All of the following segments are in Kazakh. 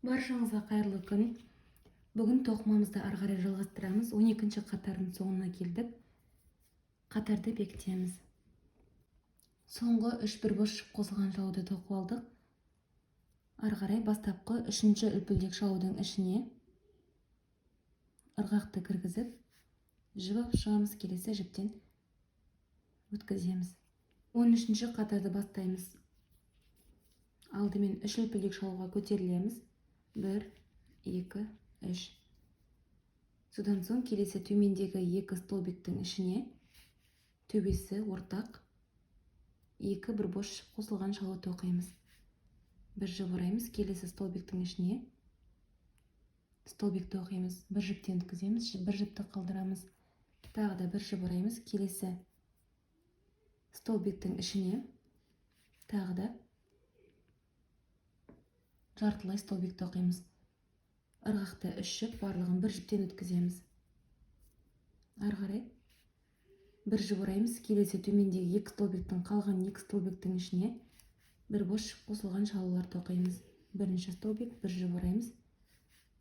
Баршаңызға қайырлы күн. Бүгін тоқымамызды ары қарай жалғастырамыз. 12-ші қатардың соңына келдік. Қатарды бекітеміз. Соңғы 3 бірбұрыш қосылған шалуды тоқып алдық. Ары қарай бастапқы 3-ші үлпілдек шалудың ішіне ырғақты кіргізіп, жібіп шығамыз, келесі жіптен өткіземіз. 13-ші қатарды бастаймыз. Алдымен 3 үлпілдек шалуға көтерілеміз. 1, 2, 3. Содан соң келесі төмендегі 2 столбиктің ішіне төбесі ортақ 2 бірбұрыш қосылған шалу тоқимыз. Бір жіп ораймыз, келесі столбиктің ішіне столбик тоқимыз. Бір жіптен өткіземіз, бір жіпті қалдырамыз. Тағы да бір жіп ораймыз, келесі столбиктің ішіне тағы да жартылай столбик тоқимыз. Ырғақты 3 жіп, барлығын бір жіптен өткіземіз. Ары қарай бір жіп ораймыз, келесі төмендегі 2 столбиктің қалған 2 столбиктің ішіне бір бос қосылған шалулар тоқимыз. Бірінші столбик, бір жіп ораймыз,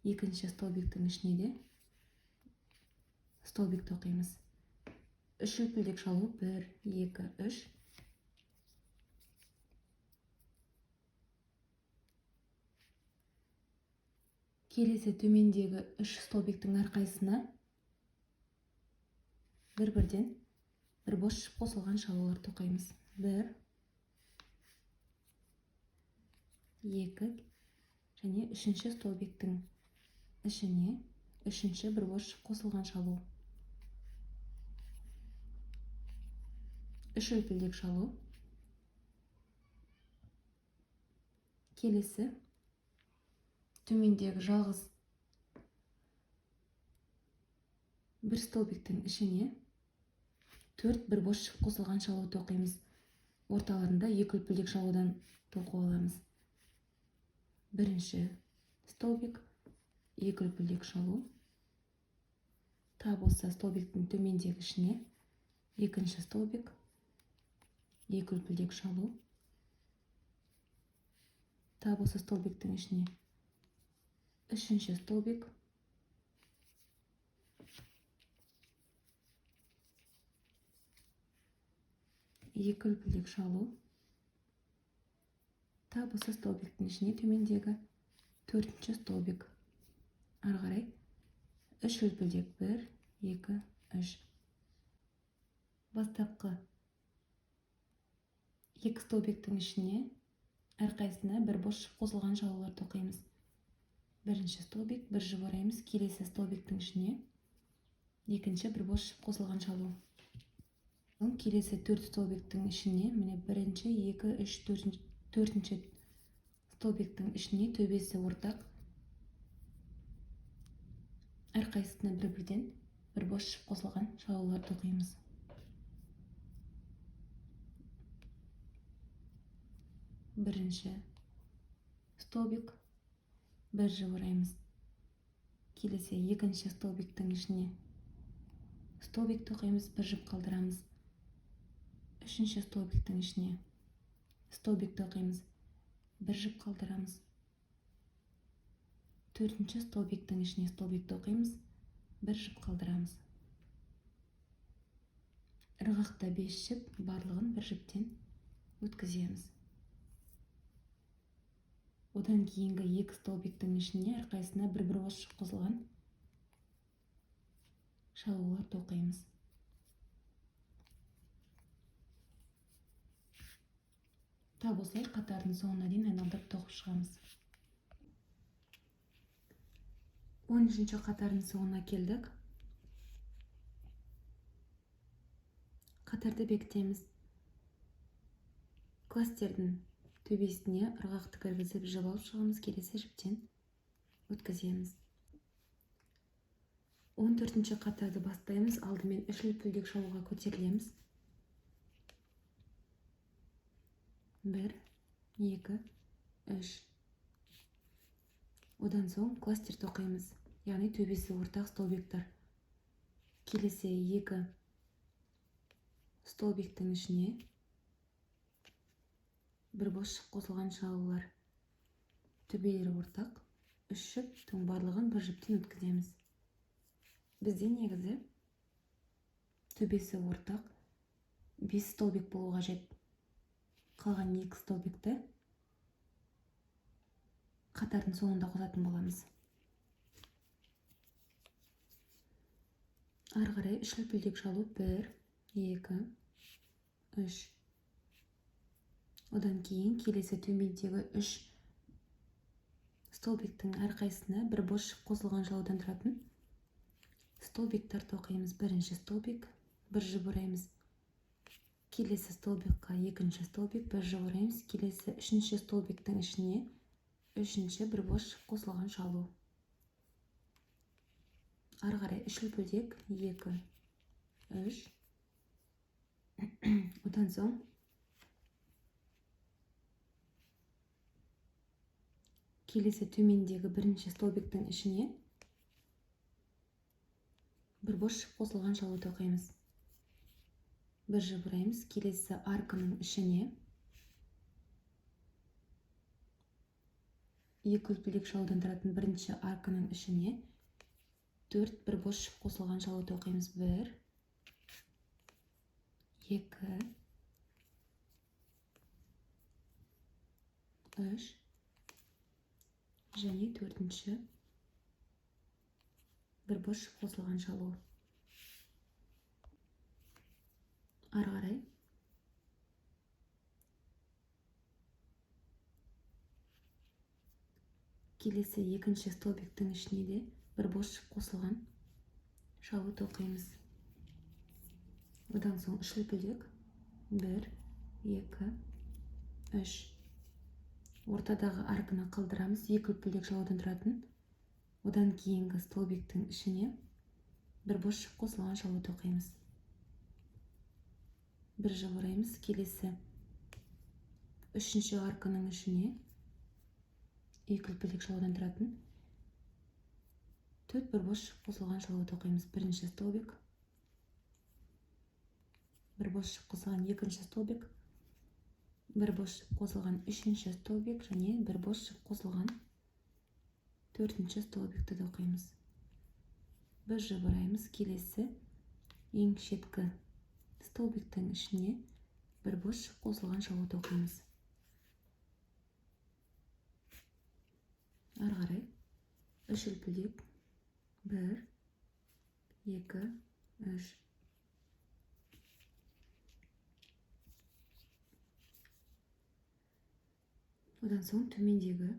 екінші столбиктің ішіне де столбик тоқимыз. 3 үлпілдек шалу, 1, 2, 3. Келесі төмендегі 3 столбиктің әрқайсысына бір-бірден бір бос қосылған шалулар тоқимыз. 1, 2 және 3-ші столбиктің ішіне 3-ші бір бос қосылған шалу. 3 үлпілдек шалу. Келесі төмендегі жалғыз бір столбиктің ішіне 4 бір бос қосылған шалу тоқимыз. Орталарында 2 үлпілдек шалудан тоқып аламыз. Бірінші столбик, 2 үлпілдек шалу. Тап осы столбиктің төмендегі ішіне екінші столбик, 2 үлпілдек шалу. Тап осы столбиктің ішіне үшінші столбик, 2 үлпілдек шалу. Тап осы столбиктің ішіне төмендегі 4-ші столбик. Ары қарай 3 үлпілдек, 1, 2, 3. Бастапқы 2 столбиктің ішіне әрқайсысына бір бос қосылған шалулар тоқимыз. Бірінші столбик, бір жіп ораймыз, келесі столбиктің ішіне екінші бір бос қосылған шалу. Келесі 4 столбиктің ішіне, міне бірінші, 2, 3, 4-ші столбиктің ішіне төбесі ортақ әрқайсысына бір-бірден бір бос қосылған шалулар тоқимыз. Бірінші столбик, бір жіп ораймыз, келесі екінші столбиктің ішіне столбик тоқимыз, бір жіп қалдырамыз. Үшінші столбиктің ішіне столбик тоқимыз, бір жіп қалдырамыз. Төртінші столбиктің ішіне столбик тоқимыз, бір жіп қалдырамыз. Ырғақта 5 жіп, барлығын бір жіптен өткіземіз. Одан кейінгі 2 столбиктің ішіне әрқайсысына бір бос қосылған шалулар тоқимыз. Тап осылай қатардың соңына дейін айналдырып тоқып шығамыз. 13-ші қатардың соңына келдік. Қатарды бекітеміз. Кластердің төбесіне ырғақты кіргізіп жіп алып шығамыз, келесі жіптен өткіземіз. 14-ші қатарды бастаймыз. Алдымен 3 үлпілдек шалуға көтерілеміз. 1, 2, 3. Одан соң кластер тоқимыз, яғни төбесі ортақ столбиктар. Келесі 2 столбиктің ішіне бір бос қосылған шалулар. Төбелері ортақ. үш жіптің барлығын бір жіптен өткіземіз. Бізде негізі төбесі ортақ 5 столбик болу қажет. Қалған 2 столбикті қатардың соңында қосатын боламыз. Ары қарай үш үлпілдек шалу 1, 2, 3. Одан кейін келесі төмендегі 3 столбиктің әрқайсысына бір бос жіп қосылған шалудан тұратын столбиктар тоқимыз. Бірінші столбик, бір жіп ораймыз. Келесі столбикқа екінші столбик, бір жіп ораймыз. Келесі үшінші столбиктің ішіне үшінші бір бос жіп қосылған шалу. Ары қарай үш үлпілдек 2, 3. Одан соң келесі төмендегі бірінші столбиктің ішіне бір бос жіп қосылған шалу тоқимыз. Бір жіп ораймыз. Келесі арканың ішіне 2 үлпілдек шалудан тұратын бірінші арканың ішіне 4 бір бос жіп қосылған шалу тоқимыз. 1, 2, 3 және төртінші бір бос жіп қосылған шалу. Ары қарай келесі екінші столбиктің ішіне де бір бос жіп қосылған шалу тоқимыз. Одан соң үш үлпілдек 1, 2, 3. Ортадағы арканы қалдырамыз. 2 үлпілдек шалудан тұратын. Одан кейінгі столбиктің ішіне бір бос жіп қосылған шалу тоқимыз. Бір жіп ораймыз. Келесі үшінші арканың ішіне 2 үлпілдек шалудан тұратын 4 бір бос жіп қосылған шалу тоқимыз. Бірінші столбик, бір бос жіп қосылған екінші столбик, бір бос жіп қосылған үшінші столбик және бір бос жіп қосылған төртінші столбикті тоқимыз. Бір жіп ораймыз. Келесі ең шеткі столбиктің ішіне бір бос жіп қосылған шалу тоқимыз. Ары қарай үш үлпілдек 1, 2, 3. Одан соң төмендегі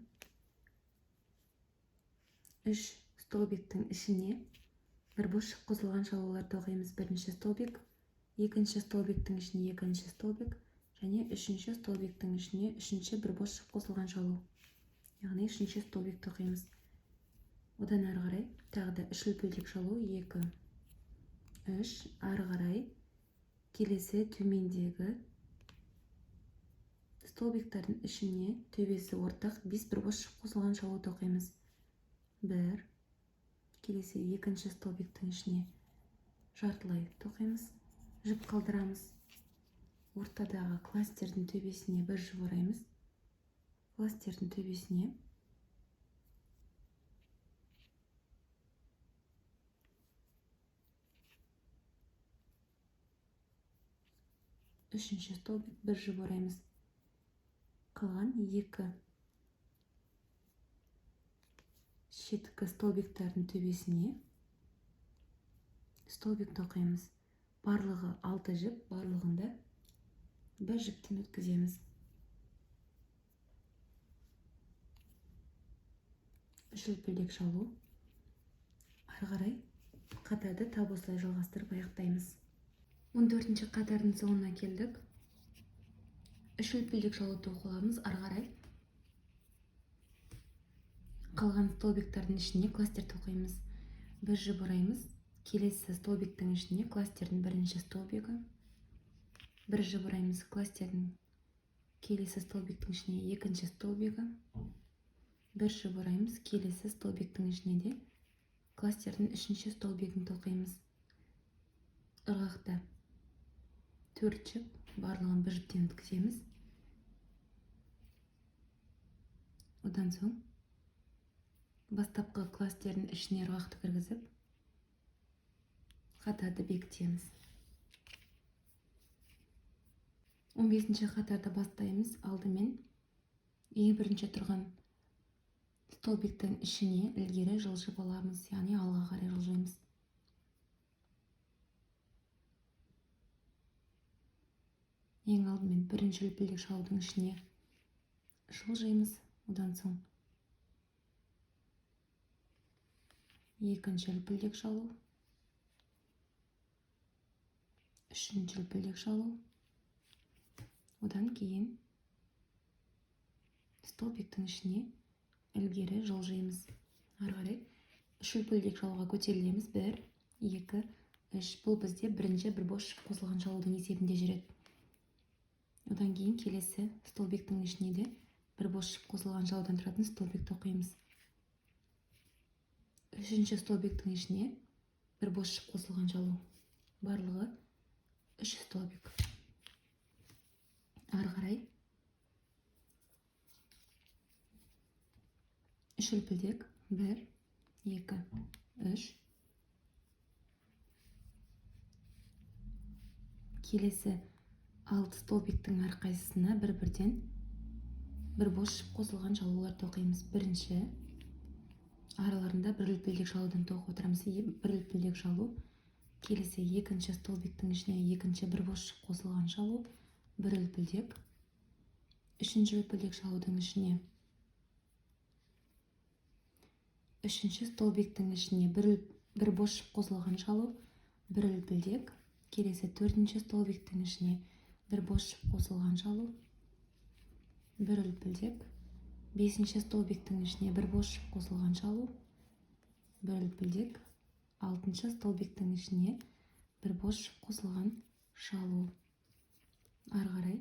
3 столбиктің ішіне бір бос жіп қосылған шалулар тоқимыз. Бірінші столбик, екінші столбиктің ішіне екінші столбик және үшінші столбиктің ішіне үшінші бір бос жіп қосылған шалу. Яғни үшінші столбик тоқимыз. Одан ары қарай тағы да үш үлпілдек шалу 2, 3. Ары қарай келесі төмендегі столбиктардың ішіне төбесі ортақ 5 бір бос жіп қосылған шалу тоқимыз. 1. Келесі екінші столбиктің ішіне жартылай тоқимыз. Жіп қалдырамыз. Ортадағы кластердің төбесіне бір жіп ораймыз. Кластердің төбесіне үшінші столбик, бір жіп ораймыз. Қалған 2 шеткі столбиктардың төбесіне столбик тоқимыз. Барлығы 6 жіп, барлығында бір жіптен өткіземіз. Үш үлпілдек шалу. Ары қарай қатарды тап осылай жалғастырып аяқтаймыз. 14-ші қатардың соңына келдік. Үш үлпілдек шалу тоқыламыз. Ары қарай қалған столбиктардың ішіне кластер тоқимыз. Бір жіп ораймыз. Келесі столбиктің ішіне кластердің бірінші столбигі. Бір жіп ораймыз. Кластердің келесі столбиктің ішіне екінші столбигі. Бір жіп ораймыз. Келесі столбиктің ішіне де кластердің үшінші столбигін тоқимыз. Ырғақта 4 жіп, барлығын бір жіптен өткіземіз. Одан соң бастапқы кластердің ішіне ырғақты кіргізіп қатарды бекітеміз. 15-ші қатарды бастаймыз. Алдымен ең бірінші тұрған столбиктің ішіне ілгері жылжып аламыз, яғни алға қарай жылжимыз. Ең алдымен бірінші үлпілдек шалудың ішіне жылжимыз. Одан соң екінші үлпілдек шалу, үшінші үлпілдек шалу, одан кейін столбиктің ішіне ілгері жылжимыз. Ары қарай үш үлпілдек шалуға көтерілеміз. 1, 2, 3. Бұл бізде бірінші бір бос шып қосылған шалудың есебінде жүреді. Одан кейін келесі столбиктің ішіне де бір бос шып қосылған шалудан тұратын столбикті оқимыз. Үшінші столбиктің ішіне бір бос шып қосылған шалу. Барлығы 3 столбик. Ары қарай 3 үлпілдек. 1, 2, 3. Келесі 6 столбиктің әрқайсысына бір-бірден бір бос шып қосылған шалуларды оқимыз. Бірінші араларында бір үлпілдек шалудан тоқып отырамыз. Бір үлпілдек шалу. Келесі екінші столбиктің ішіне екінші бір бос шып қосылған шалу. Бір үлпілдек. Үшінші үлпілдек шалудың ішіне үшінші столбиктің ішіне бір бос шып қосылған шалу. Бір үлпілдек. Келесі төртінші столбиктің ішіне бір бос шып қосылған шалу. Бір үлпілдек. Бесінші столбиктің ішіне бір бос шып қосылған шалу. Бір үлпілдек. Алтыншы столбиктің ішіне бір бос шып қосылған шалу. Ары қарай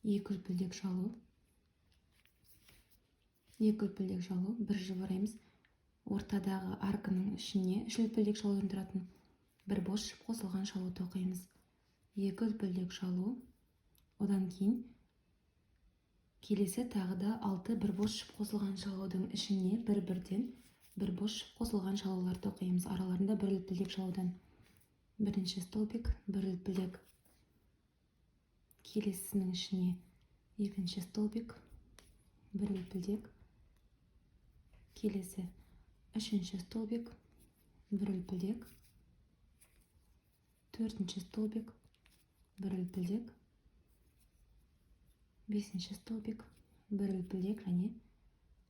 екі үлпілдек шалу. Екі үлпілдек шалу. Бір жіп ораймыз. Ортадағы арканың ішіне үш үлпілдек шалудан тұратын бір бос шып қосылған шалу тоқимыз. Екі үлпілдек шалу. Одан кейін келесі тағы да 6 бір бос шып қосылған шалудың ішіне бір-бірден бір бос шып қосылған шалулар тоқимыз. Араларында бір үлпілдек шалудан. Бірінші столбик, бір үлпілдек. Келесінің ішіне екінші столбик, бір үлпілдек. Келесі үшінші столбик, бір үлпілдек. Төртінші столбик, бір үлпілдек. Бесінші столбик, бір үлпілдек және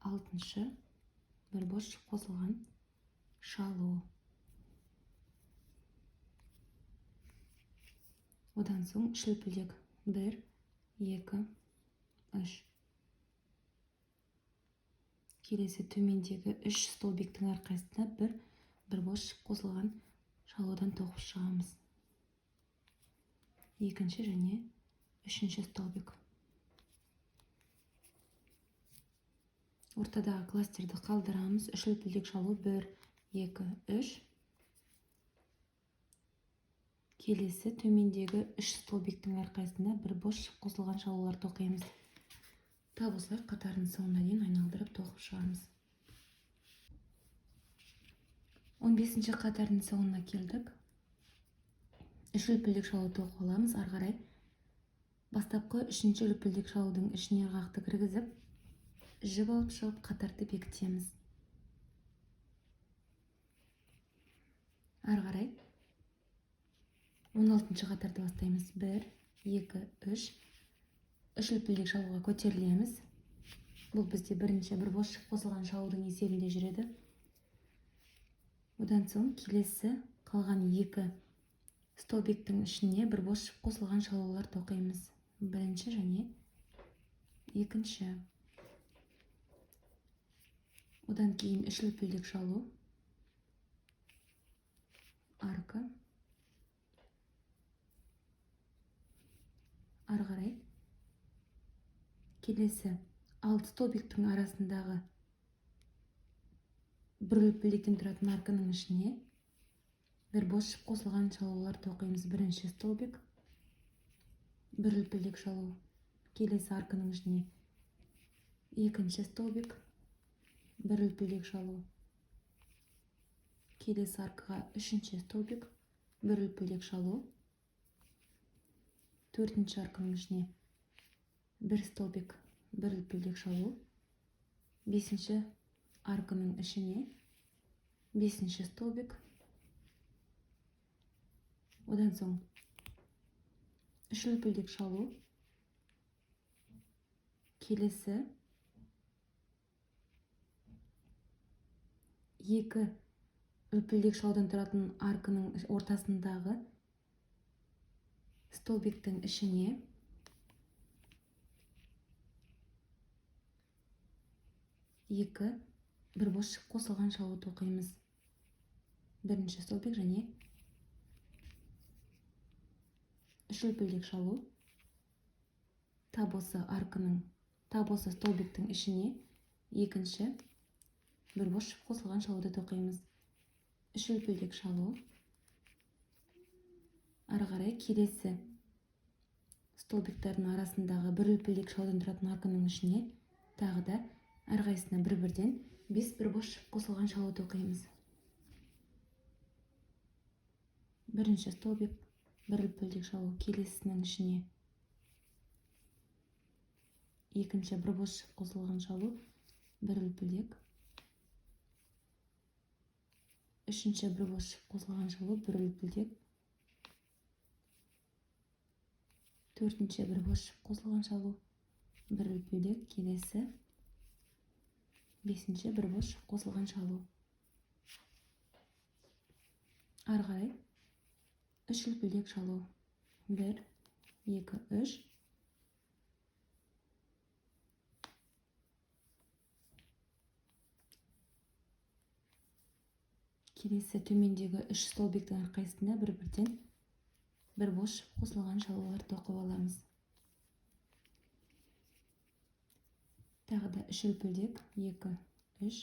алтыншы бір бос шып қосылған шалу. Одан соң үш үлпілдек. 1, 2, 3. Келесі төмендегі 3 столбиктің әрқайсысына бір бос шып қосылған шалудан тоқып шығамыз. Екінші және үшінші столбик. Ортадағы кластерді қалдырамыз. Үш үлпілдек шалу. 1, 2, 3. Келесі төмендегі 3 столбиктің әрқайсысына бір бос шып қосылған шалулар тоқимыз. Тап осылай қатардың соңына дейін айналдырып тоқып шығамыз. 15-ші қатардың соңына келдік. Үш үлпілдек шалу тоқып аламыз. Ары қарай бастапқы үшінші үлпілдек шалудың ішіне ырғақты кіргізіп, жіп алып шығып қатарды бекітеміз. Ары қарай 16-ші қатарды бастаймыз. 1, 2, 3. Үш үлпілдек шалуға көтерілеміз. Бұл бізде бірінші бір бос шып қосылған шалудың есебінде жүреді. Одан соң келесі қалған екі столбиктің ішіне бір бос шып қосылған шалулар тоқимыз. Бірінші және екінші. Одан кейін үш үлпілдек шалу. Арка. Ары қарай келесі 6 столбиктің арасындағы бір үлпілдектен тұратын арканың ішіне бір бос шып қосылған шалулар тоқимыз. Бірінші столбик, бір үлпілдек шалу. Келесі арканың ішіне екінші столбик, бір үлпілдек шалу. Келесі аркаға үшінші столбик, бір үлпілдек шалу. Төртінші арканың ішіне бір столбик, бір үлпілдек шалу. Бесінші арканың ішіне бесінші столбик. Одан соң үш үлпілдек шалу. Келесі екі үлпілдек шалудан тұратын арканың ортасындағы столбиктің ішіне екі бір бос қосылған шалу тоқимыз. Бірінші столбик және үш үлпілдек шалу. Тап осы столбиктің ішіне екінші бір бос қосылған шалуды тоқимыз. Үш үлпілдек шалу. Ары қарай келесі столбиктардың арасындағы бір үлпілдек шалудан тұратын арканың ішіне тағы да әрқайсысына бір-бірден 5 бір бос қосылған шалу тоқимыз. Бірінші столбик, бір үлпілдек шалу. Келесінің ішіне екінші бір бос қосылған шалу, бір үлпілдек. Үшінші бір бос қосылған шалу, бір үлпілдек. Төртінші бір бос қосылған шалу, бір үлпілдек. Келесі бесінші бір бос қосылған шалу. Ары қарай үш үлпілдек шалу. 1, 2, 3. Келесі төмендегі үш столбиктің әрқайсысына бір-бірден бір бос қосылған шалулар тоқып аламыз. Тағы да үш үлпілдек. 2, 3.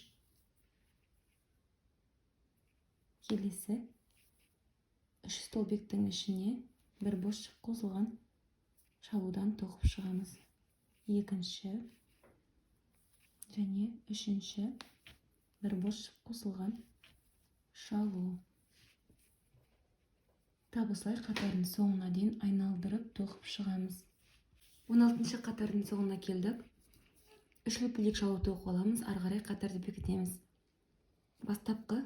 Келесі үш столбиктің ішіне бір бос қосылған шалудан тоқып шығамыз. Екінші және үшінші бір бос қосылған шалу. Тап осылай қатардың соңына дейін айналдырып тоқып шығамыз. 16-шы қатардың соңына келдік. Үш үлпілдек шалу тоқып аламыз. Ары қарай қатарды бекітеміз. Бастапқы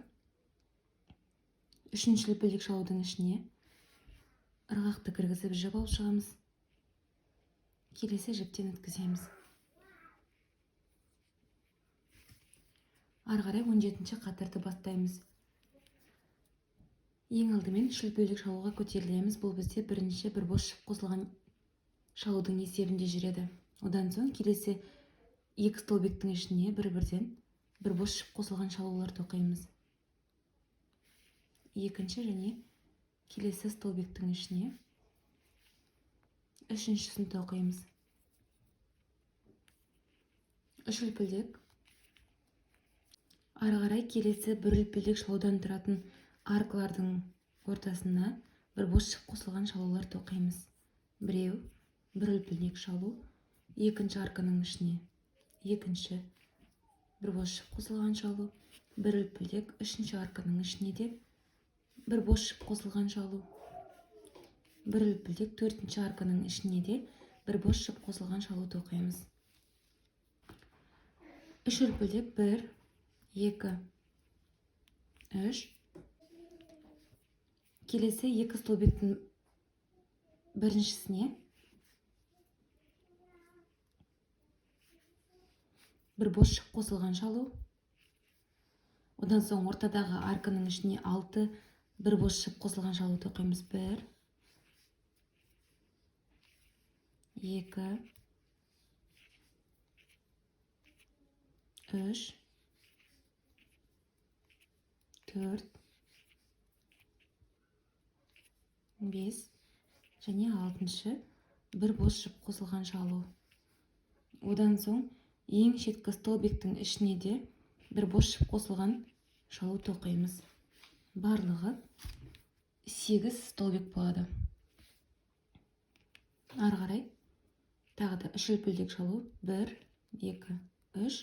үшінші үлпілдек шалудың ішіне ырғақты кіргізіп жіп алып шығамыз. Келесі жіптен өткіземіз. Ары қарай 17-ші қатарды бастаймыз. Ең алдымен үш үлпілдек шалуға көтерілеміз. Бұл бізде бірінші бір бос қосылған шалудың есебінде жүреді. Одан соң келесі екі столбиктің ішіне бір-бірден бір бос қосылған шалулар тоқимыз. Екінші және келесі столбиктің ішіне үшіншісін тоқимыз. Үш үлпілдек. Ары қарай келесі бір үлпілдек шалудан тұратын аркалардың ортасына бір бос қосылған шалулар тоқимыз. Біреу, бір үлпілдек шалу. Екінші арканың ішіне екінші бір бос қосылған шалу, бір үлпілдек. Үшінші арканың ішіне де бір бос қосылған шалу, бір үлпілдек. Төртінші арканың ішіне де бір бос қосылған шалу тоқимыз. Үш үлпілдек. 1, 2, 3. Келесі екі столбиктің біріншісіне бір бос қосылған шалу. Одан соң ортадағы арканың ішіне 6 бір бос қосылған шалу тоқимыз. 1, 2, 3, 4, 5 және 6-шы бір бос қосылған шалу. Одан соң ең шеткі столбиктің ішіне де бір бос қосылған шалу тоқимыз. Барлығы 8 столбик болады. Ары қарай тағы да үш үлпілдек шалу. 1, 2, 3.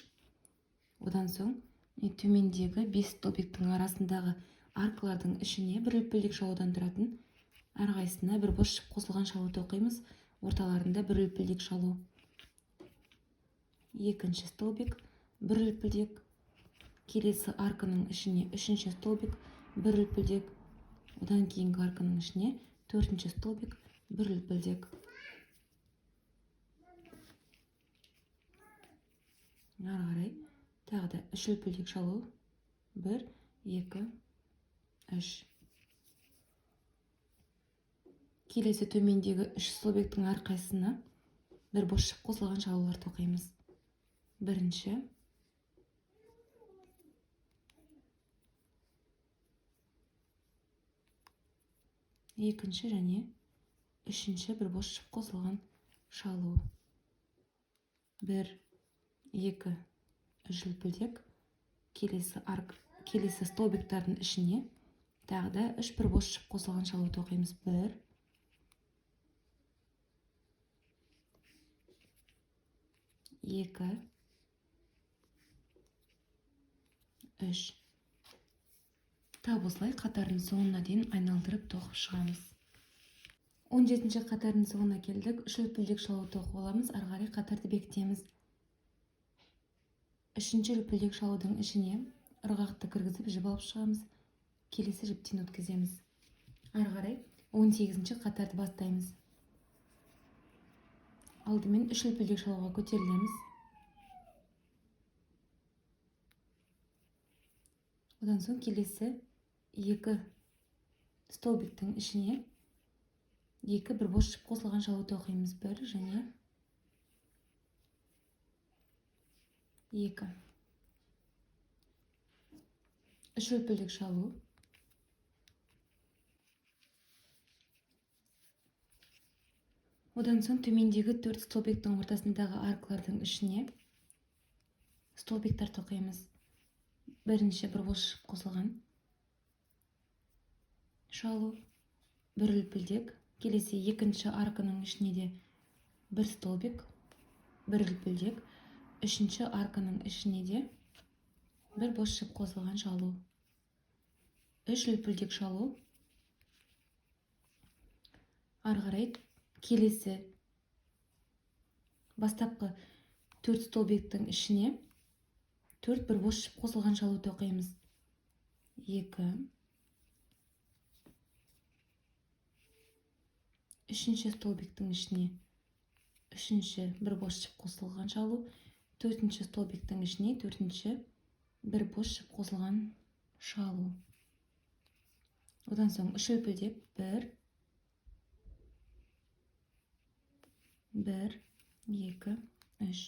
Одан соң төмендегі 5 столбиктің арасындағы аркалардың ішіне бір үлпілдек шалудан тұратын әрқайсысына бір бос шып қосылған шалу тоқимыз. Орталарында бір үлпілдек шалу. Екінші столбик, бір үлпілдек. Келесі арканың ішіне үшінші столбик, бір үлпілдек. Одан кейінгі арканың ішіне төртінші столбик, бір үлпілдек. Ары қарай тағы да үш үлпілдек шалу. 1, 2, 3. Келесі төмендегі үш столбиктің әрқайсысына бір бос шып қосылған шалулар тоқимыз. Бірінші, екінші және үшінші бір бос шып қосылған шалу. 1, 2, 3 үлпілдек. Келесі столбиктардың ішіне тағы да 3 бір бос шып қосылған шалу тоқимыз. 1, 2, 3. Тап осылай қатардың соңына дейін айналдырып тоқып шығамыз. 17-ші қатардың соңына келдік. 3 үлпілдек шалу тоқып аламыз. Ары қарай қатарды бекітеміз. 3-ші үлпілдек шалудың ішіне ырғақты кіргізіп жіп алып шығамыз. Келесі жіптен өткіземіз. Ары қарай 18-ші қатарды бастаймыз. Алдымен 3 үлпілдек шалуға көтерілеміз. Одан соң келесі 2 столбиктің ішіне 2 бір бос шып қосылған шалу тоқимыз. 1 және 2. 3 үлпілдек шалу. Одан соң төмендегі 4 столбиктің ортасындағы аркалардың ішіне столбиктар тоқимыз. Бірінші бір бос шып қосылған шалу, 1 үлпілдек. Келесі екінші арканың ішіне де 1 столбик, 1 үлпілдек. Үшінші арканың ішіне де 1 бос шып қосылған шалу, 3 үлпілдек шалу. Ары қарай келесі бастапқы 4 столбиктің ішіне 4 бір бос шып қосылған шалу тоқимыз. 2. Үшінші столбиктің ішіне үшінші бір бос шып қосылған шалу. 4-ші столбиктің ішіне 4-ші бір бос шып қосылған шалу. Одан соң 3 үлпілдек. 1, 2, 3.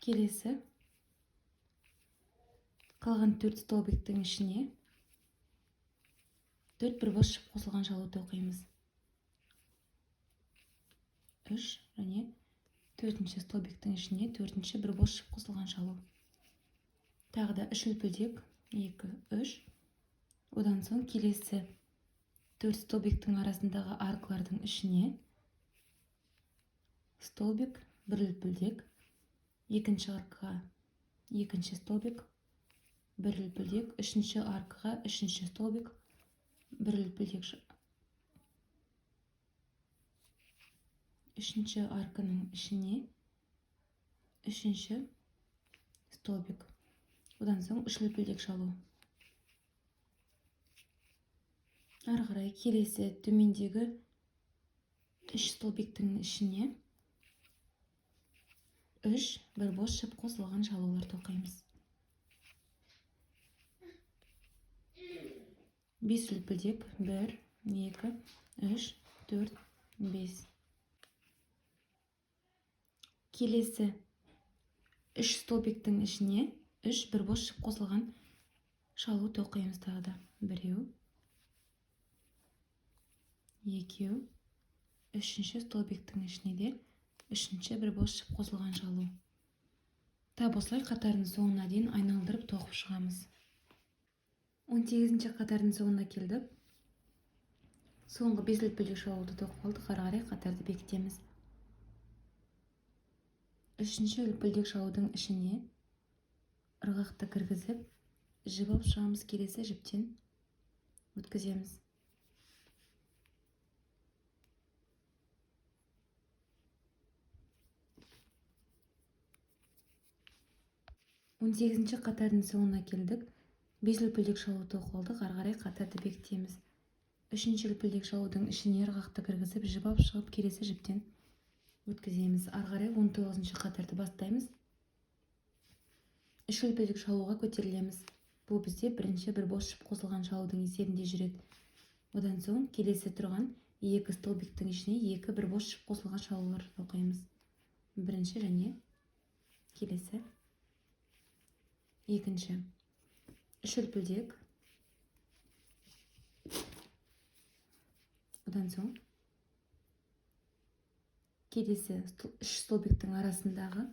Келесі қалған 4 столбиктің ішіне 4 бір бос шып қосылған шалу тоқимыз. 3 және 4-ші столбиктің ішіне 4-ші бір бос шып қосылған шалу. Тағы да 3 үлпілдек. 2, 3. Одан соң келесі 4 столбиктің арасындағы аркалардың ішіне столбик, 1 үлпілдек. Екінші аркаға 2-ші столбик, 1 үлпілдек. Үшінші аркаға 3-ші столбик, 1 үлпілдек. Үшінші арканың ішіне 3-ші столбик. Одан соң 3 үлпілдек шалу. Ары қарай келесі төмендегі 3 столбиктің ішіне 3 бір бос шып қосылған шалулар тоқимыз. 5 үлпілдек. 1, 2, 3, 4, 5. Келесі 3 столбиктің ішіне 3 бір бос шып қосылған шалу тоқимыз. Тағы да 1, 2. Үшінші столбиктің ішіне де 3-ші бір бос шып қосылған шалу. Тап осылай қатардың соңына дейін айналдырып тоқып шығамыз. 18-ші қатардың соңына келдік. Соңғы бес үлпілдек шалуды тоқып алдық. Ары қарай қатарды бекітеміз. Үшінші үлпілдек шалудың ішіне ырғақты кіргізіп, жіп алып шығамыз. Келесі жіптен өткіземіз. Он сегізінші қатардың соңына келдік. Бес үлпілдек шалу тоқып алдық. Ары қарай қатарды бекітеміз. Үшінші үлпілдек шалудың ішіне ырғақты кіргізіп, жіп алып шығып, келесі жіптен өткіземіз. Ары қарай 19-шы қатарды бастаймыз. Үш үлпілдек шалуға көтерілеміз. Бұл бізде бірінші бір бос жіп қосылған шалудың есебінде жүреді. Одан соң келесі тұрған екі столбиктің ішіне екі бір бос жіп қосылған шалулар тоқимыз. Бірінші және келесі екінші. Үш үлпілдек. Одан соң келесі үш столбиктің арасындағы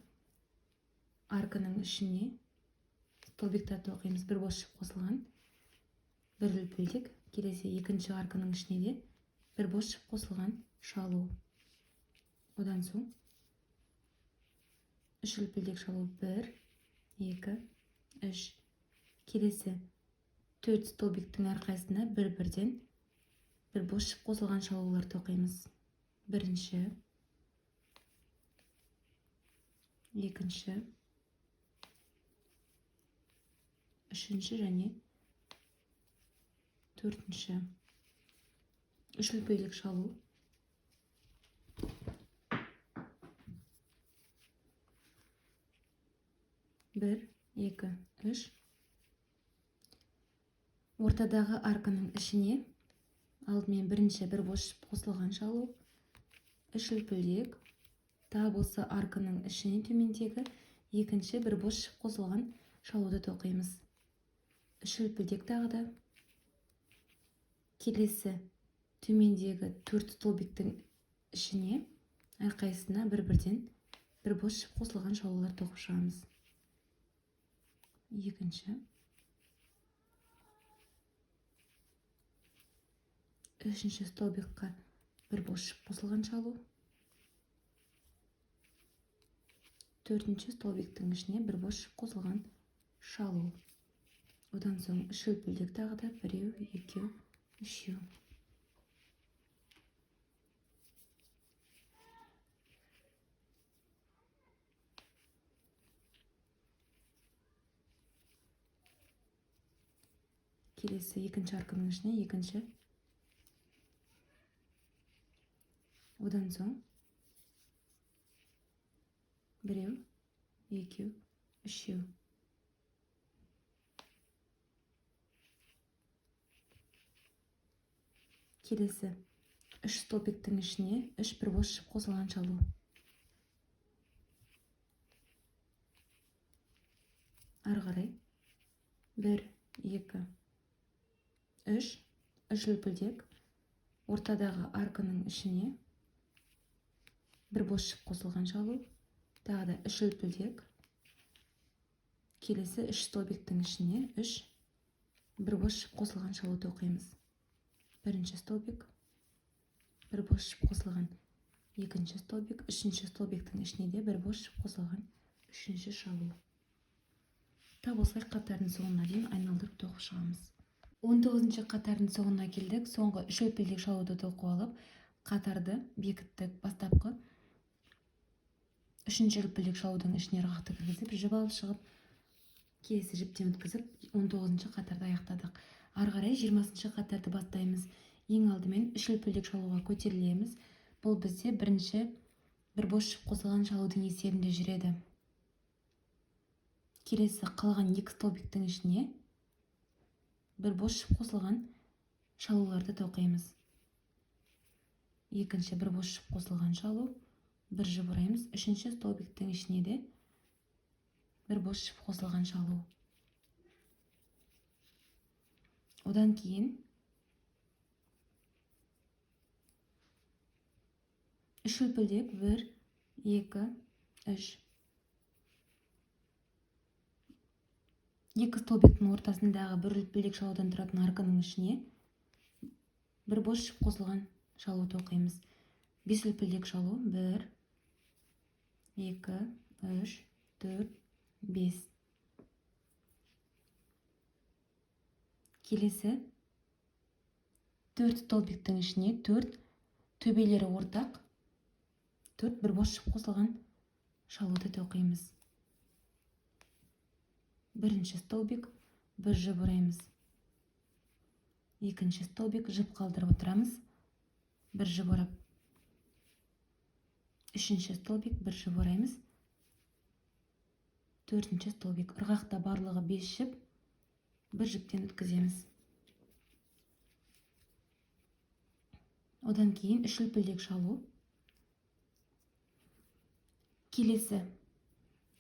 арканың ішіне столбиктарды тоқимыз. Бір бос жіп қосылған. Бір үлпілдек. Келесі екінші арканың ішіне де бір бос жіп қосылған шалу. Одан соң үш үлпілдек шалу. Бір, екі, үш. Келесі төрт столбиктің әрқайсысына бір-бірден бір бос жіп қосылған шалулар тоқимыз. Бірінші, екінші, үшінші және төртінші. Үш үлпілдек шалу. Бір, екі, үш. Ортадағы арканың ішіне алдымен бірінші бір бос жіп қосылған шалу. Үш үлпілдек. Тағы осы арканың ішіне төмендегі екінші бір бос жіп қосылған шалуды тоқимыз. Үш үлпілдек тағы да. Келесі төмендегі төрт столбиктің ішіне әрқайсысына бір-бірден бір бос жіп қосылған шалулар тоқып шығамыз. Екінші, үшінші столбикқа бір бос жіп қосылған шалу. Төртінші столбиктің ішіне бір бос жіп қосылған шалу. Одан соң үш үлпілдек тағы да. Біреу, екеу, үшеу. Келесі екінші арканың ішіне екінші. Одан соң біреу, екеу, үшеу. Келесі үш столбиктің ішіне үш бір бос жіп қосылған шалу. Ары қарай бір, екі, үш үлпілдек. Ортадағы арканың ішіне бір бос жіп қосылған шалу. Тағы да үш үлпілдек. Келесі үш столбиктің ішіне үш бір бос жіп қосылған шалу тоқимыз. Бірінші столбик, бір бос жіп қосылған. Екінші столбик, үшінші столбиктің ішіне де бір бос жіп қосылған үшінші шалу. Тап осылай қатардың соңына дейін айналдырып тоқып шығамыз. 19-шы қатардың соңына келдік. Соңғы үш үлпілдек шалуды тоқып алып, қатарды бекіттік. Бастапқы үшінші үлпілдек шалудың ішіне ырғақты кіргізіп, жіп алып шығып, келесі жіптен өткізіп, 19-шы қатарды аяқтадық. Ары қарай 20-шы қатарды бастаймыз. Ең алдымен үш үлпілдек шалуға көтерілеміз. Бұл бізде бірінші бір бос жіп қосылған шалудың есебінде жүреді. Келесі қалған екі столбиктің ішіне бір бос жіп қосылған шалуларды тоқимыз. Екінші бір бос жіп қосылған шалу. Бір жіп ораймыз. Үшінші столбиктің ішіне де бір бос жіп қосылған шалу. Одан кейін үш үлпілдек. Бір, екі, үш. Екі столбиктің ортасындағы бір үлпілдек шалудан тұратын арканың ішіне бір бос шып қосылған шалуды оқимыз. Бес үлпілдек шалу 1, 2, 3, 4, 5. Келесі 4 столбиктің ішіне 4 төбелері ортақ 4 бір бос шып қосылған шалуды тоқимыз. Бірінші столбик бір жіп ораймыз. Екінші столбик жіп қалдырып отырамыз. Бір жіп орап. Үшінші столбик бір жіп ораймыз. Төртінші столбик. Ырғақта барлығы 5 жіп. Бір жіптен өткіземіз. Одан кейін үш үлпілдек шалу. Келесі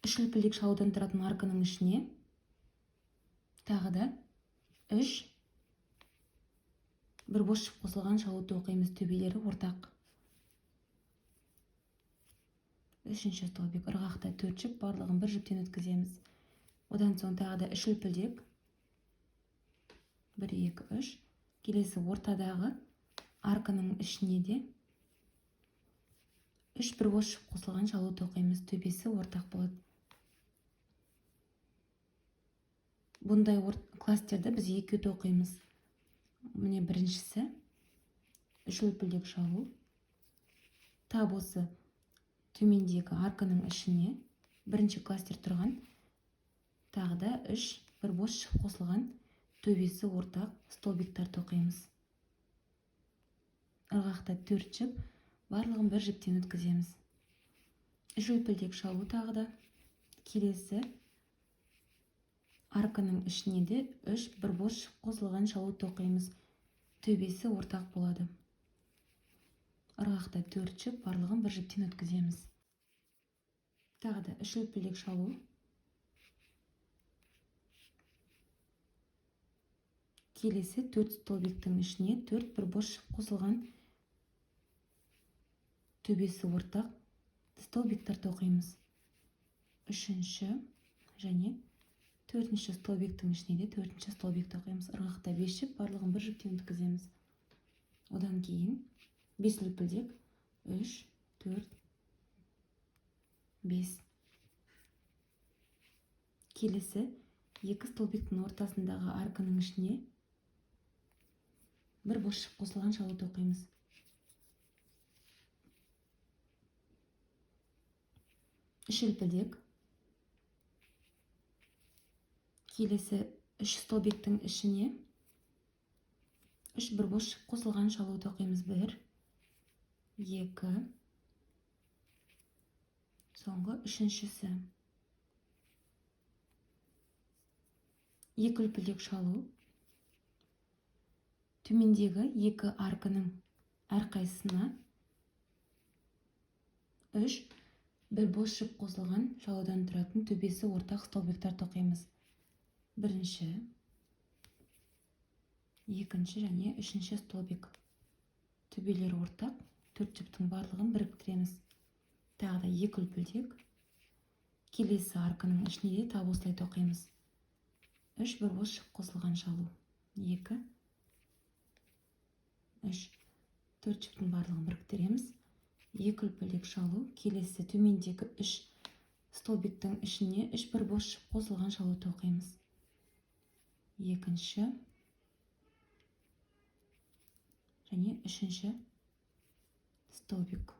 үш үлпілдек шалудан тұратын арканың ішіне тағы да 3 бір бос шып қосылған шалуды оқимыз. Төбелері ортақ. Үшінші столбик. Ырғақта 4 жіп, барлығын бір жіптен өткіземіз. Одан соң тағы да үш үлпілдек. 1, 2, 3. Келесі ортадағы арканың ішіне де 3 бір бос шып қосылған шалуды оқимыз. Төбесі ортақ болады. Бұндай кластерді біз екеуді оқимыз. Міне біріншісі үш үлпілдек шалу. Тап осы төмендегі арканың ішіне бірінші кластер тұрған тағы да 3 бір бос шып қосылған төбесі ортақ столбиктар тоқимыз. Ырғақта 4 жіп, барлығын бір жіптен өткіземіз. Үш үлпілдек шалу тағы да. Келесі арканың ішіне де 3 бір бос шып қосылған шалу тоқимыз. Төбесі ортақ болады. Ырғақта 4 жіп, барлығын бір жіптен өткіземіз. Тағы да үш үлпілдек шалу. Келесі 4 столбиктің ішіне 4 бір бос шып қосылған төбесі ортақ столбиктар тоқимыз. Үшінші және төртінші столбиктің ішіне де төртінші столбик тоқимыз. Ырғақта 5 жіп, барлығын бір жіптен өткіземіз. Одан кейін 5 үлпілдек 3, 4, 5. Келесі 2 столбиктің ортасындағы арканың ішіне бір бос шып қосылған шалу тоқимыз. Үш үлпілдек. Келесі 3 столбиктің ішіне 3 бір бос шып қосылған шалу тоқимыз. 1, 2. Соңғы үшіншісі. 2 үлпілдек шалу. Төмендегі 2 арканың әрқайсысына 3 бір бос шып қосылған шалудан тұратын төбесі ортақ столбиктар тоқимыз. Бірінші, екінші және үшінші столбик. Төбелері ортақ, 4 жіптің барлығын біріктіреміз. Тағы да 2 үлпілдек. Келесі арканың ішіне де тап осылай тоқимыз. 3 бір бос шып қосылған шалу. 2, 3, 4 жіптің барлығын біріктіреміз. 2 үлпілдек шалу. Келесі төмендегі 3 столбиктің ішіне 3 бір бос шып қосылған шалу тоқимыз. Екінші және үшінші столбик.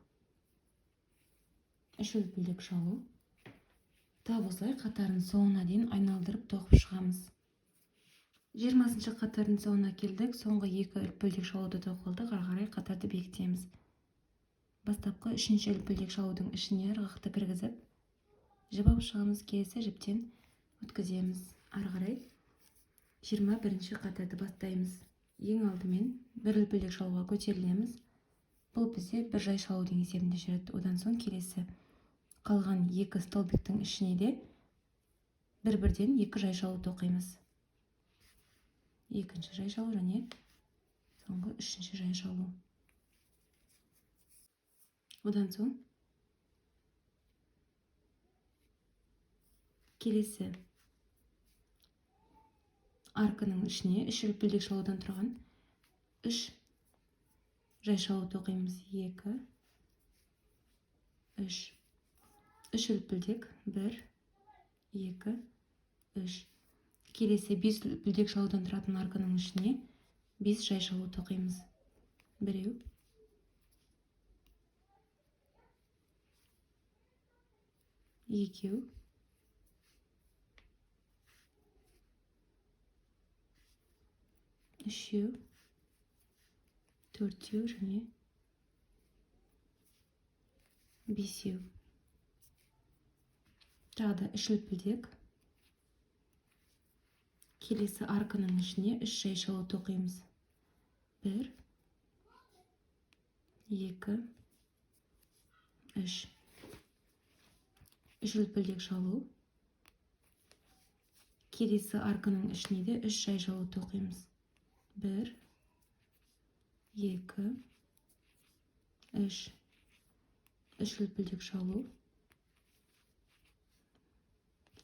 3 үлпілдек шалу. Тап осылай қатарын соңына дейін айналдырып тоқып шығамыз. 20-шы қатардың соңына келдік. Соңғы 2 үлпілдек шалуды тоқылдық. Ары қарай қатарды бекітеміз. Бастапқы 3-ші үлпілдек шалудың ішіне ырғақты кіргізіп, жіп алып шығамыз. Келесі жіптен өткіземіз. Ары қарай 21-ші қатарды бастаймыз. Ең алдымен бір үлпілдек шалуға көтерілеміз. Бұл бізде бір жай шалудың есебінде жүреді. Одан соң келесі қалған 2 столбиктің ішіне де бір-бірден 2 жай шалу тоқимыз. Екінші жай шалу және соңғы 3-ші жай шалу. Одан соң келесі арканың ішіне 3 үлпілдек шалудан тұрған 3 жай шалу тоқимыз. 2, 3. 3 үлпілдек. 1, 2, 3. Келесі 5 үлпілдек шалудан тұратын арканың ішіне 5 жай шалу тоқимыз. 1, 2, 3, 4 және 5. Тағы да 3 үлпілдек. Келесі арканың ішіне 3 жай шалу тоқимыз. 1, 2, 3. 3 үлпілдек шалу. Келесі арканың ішіне де 3 жай шалу тоқимыз. 1, 2, 3. 3 үлпілдек шалу.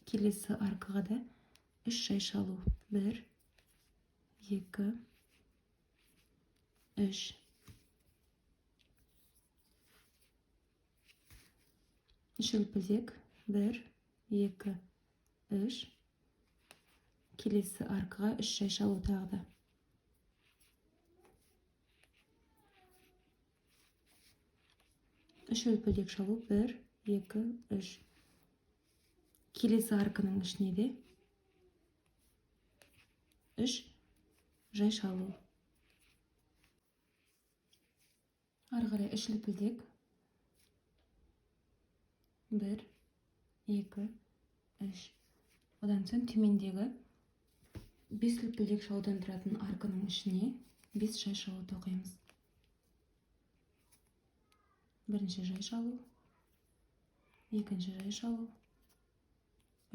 Келесі аркаға да 3 жай шалу. 1, 2, 3. 3 үлпілдек. 1, 2, 3. Келесі аркаға 3 жай шалу тағы да. 3 үлпілдек шалу. 1, 2, 3. Келесі арканың ішіне де 3 жай шалу. Ары қарай 3 үлпілдек. 1, 2, 3. Одан соң төмендегі 5 үлпілдек шалудан тұратын арканың ішіне 5 жай шалу тоқимыз. Бірінші жай шалу, екінші жай шалу,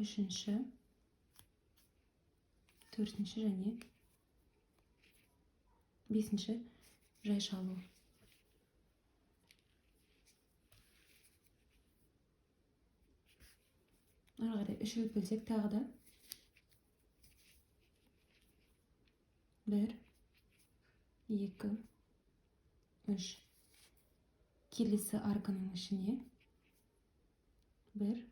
үшінші, төртінші және бесінші жай шалу. Ары қарай 3 үлпілдек тағы да. 1, 2, 3. Келесі арканың ішіне 1,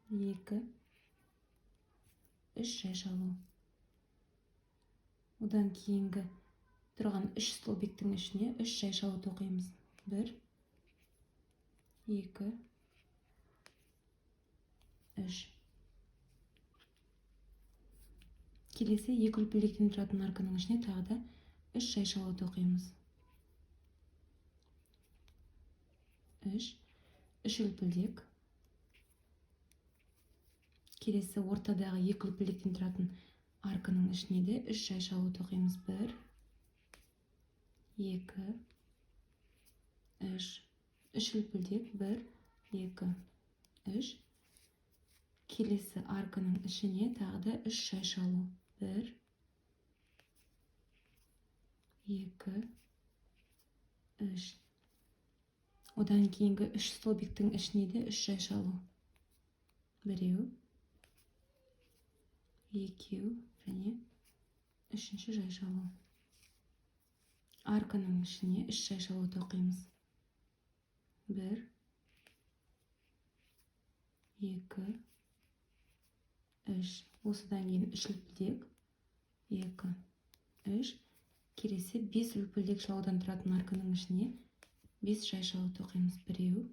2, 3 жай шалу. Одан кейінгі тұрған 3 столбиктің ішіне 3 жай шалу тоқимыз. 1, 2, 3. Келесі 2 үлпілдектен тұратын арканың ішіне тағы да 3 жай шалу тоқимыз. 3 үлпілдек. Келесі ортадағы 2 үлпілдектен тұратын арканың ішіне де 3 жай шалу тоқимыз. 1, 2, 3. 3 үлпілдек. 1, 2, 3. Келесі арканың ішіне тағы да 3 жай шалу. 1, 2, 3. Одан кейінгі 3 столбиктің ішіне де 3 жай шалу. 1, 2 және 3-ші жай шалу. Арканың ішіне 3 жай шалу тоқимыз. 1, 2, 3. Осыдан кейін 3 үлпілдек. 2, 3. Келесі 5 үлпілдек шалудан тұратын арканың ішіне 5 жай шалу тоқимыз. 1,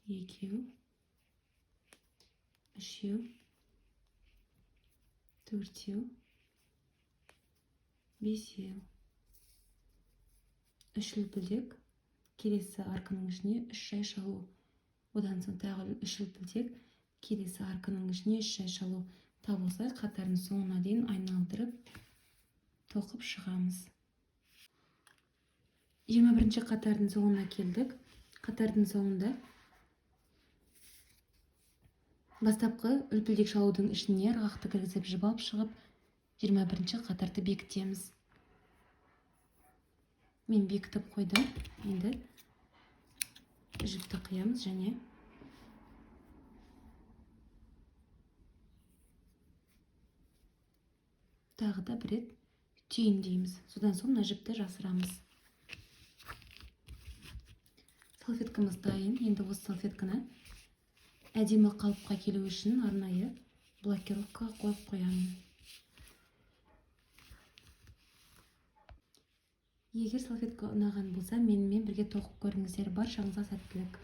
2, 3, 4, 5. 3 үлпілдек. Келесі арканың ішіне 3 жай шалу. Одан соң тағы 3 үлпілдек. Келесі арканың ішіне 3 жай шалу. Тап осылай қатардың соңына дейін айналдырып тоқып шығамыз. 21-ші қатардың соңына келдік. Қатардың соңында бастапқы үлпілдек шалудың ішіне ырғақты кіргізіп жіп алып шығып 21-ші қатарды бекітеміз. Мен бекітіп қойдым. Енді жіпті қиямыз және тағы да бір рет түйін дейміз. Содан соң мына жіпті жасырамыз. Салфеткамыз дайын. Енді осы салфетканы әдемі қалыпқа келу үшін арнайы блокировкаға қойып қоямын. Егер салфетка ұнаған болса, менімен бірге тоқып көріңіздер. Баршаңызға сәттілік.